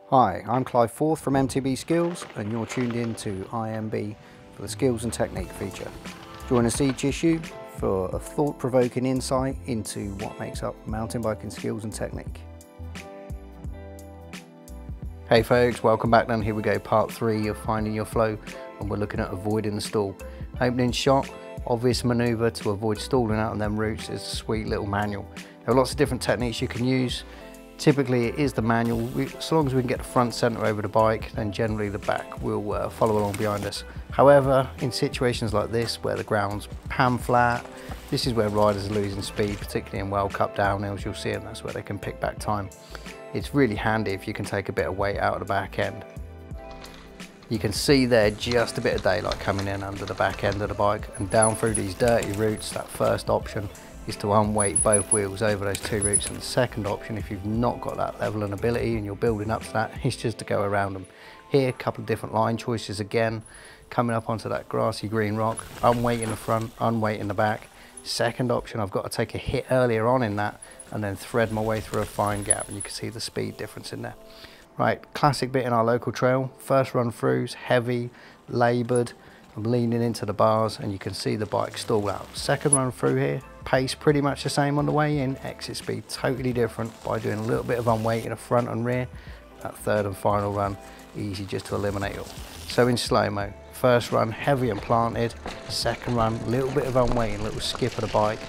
Hi, I'm Clive Forth from MTB Skills and you're tuned in to IMB for the Skills and Technique feature. Join us each issue for a thought-provoking insight into what makes up mountain biking skills and technique. Hey folks, welcome back. Then here we go, part 3 of finding your flow, and we're looking at avoiding the stall. Opening shot, obvious manoeuvre to avoid stalling out on them routes is a sweet little manual. There are lots of different techniques you can use. Typically it is the manual. As long as we can get the front centre over the bike, then generally the back will follow along behind us. However, in situations like this where the ground's pan flat, this is where riders are losing speed, particularly in World Cup downhills. You'll see, and that's where they can pick back time. It's really handy if you can take a bit of weight out of the back end. You can see there just a bit of daylight coming in under the back end of the bike, and down through these dirty routes, that first option is to unweight both wheels over those two routes, and the second option, if you've not got that level and ability and you're building up to that, is just to go around them. Here, a couple of different line choices again, coming up onto that grassy green rock, unweight in the front, unweight in the back. Second option, I've got to take a hit earlier on in that and then thread my way through a fine gap, and you can see the speed difference in there. Right, classic bit in our local trail, first run throughs, heavy, laboured. I'm leaning into the bars and you can see the bike stall out. Second run through here, pace pretty much the same on the way in, exit speed totally different by doing a little bit of unweight in the front and rear. That third and final run, easy just to eliminate it all. So in slow-mo, first run heavy and planted, second run a little bit of unweight, a little skip of the bike,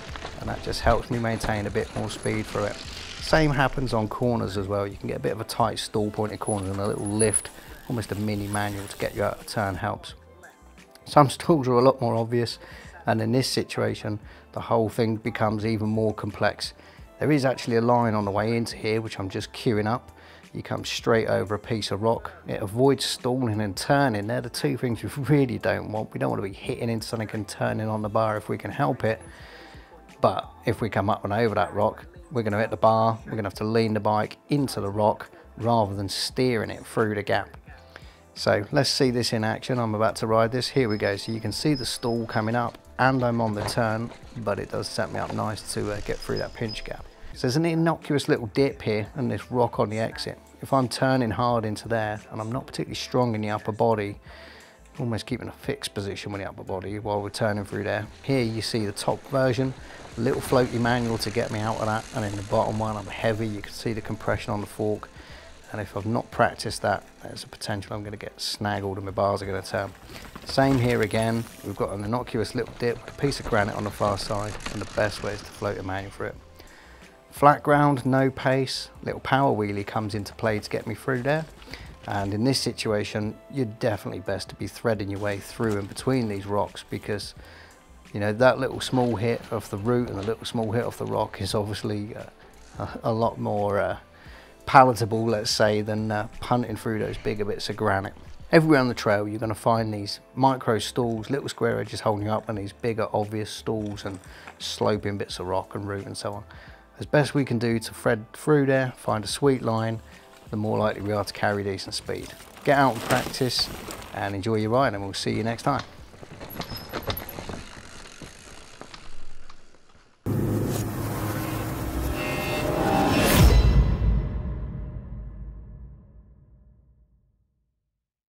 and that just helps me maintain a bit more speed through it. Same happens on corners as well. You can get a bit of a tight stall pointed corner, and a little lift, almost a mini manual to get you out of turn helps. Some stalls are a lot more obvious, and in this situation the whole thing becomes even more complex. There is actually a line on the way into here which I'm just queuing up. You come straight over a piece of rock. It avoids stalling and turning. They're the two things we really don't want. We don't want to be hitting into something and turning on the bar if we can help it. But if we come up and over that rock, we're going to hit the bar, we're going to have to lean the bike into the rock rather than steering it through the gap. So let's see this in action. I'm about to ride this. Here we go. So you can see the stall coming up and I'm on the turn, but it does set me up nice to get through that pinch gap. So there's an innocuous little dip here and this rock on the exit. If I'm turning hard into there and I'm not particularly strong in the upper body, almost keeping a fixed position with the upper body while we're turning through there. Here you see the top version, a little floaty manual to get me out of that, and in the bottom one I'm heavy. You can see the compression on the fork. And if I've not practiced that, there's a potential I'm going to get snaggled and my bars are going to turn. Same here again, we've got an innocuous little dip, a piece of granite on the far side, and the best way is to float a manual through it. Flat ground, no pace, little power wheelie comes into play to get me through there. And in this situation, you're definitely best to be threading your way through and between these rocks, because you know that little small hit off the root and the little small hit off the rock is obviously a lot more palatable, let's say, than punting through those bigger bits of granite. Everywhere on the trail you're going to find these micro stalls, little square edges holding you up, and these bigger obvious stalls and sloping bits of rock and root and so on. As best we can do to thread through there, find a sweet line, the more likely we are to carry decent speed. Get out and practice and enjoy your ride, and we'll see you next time.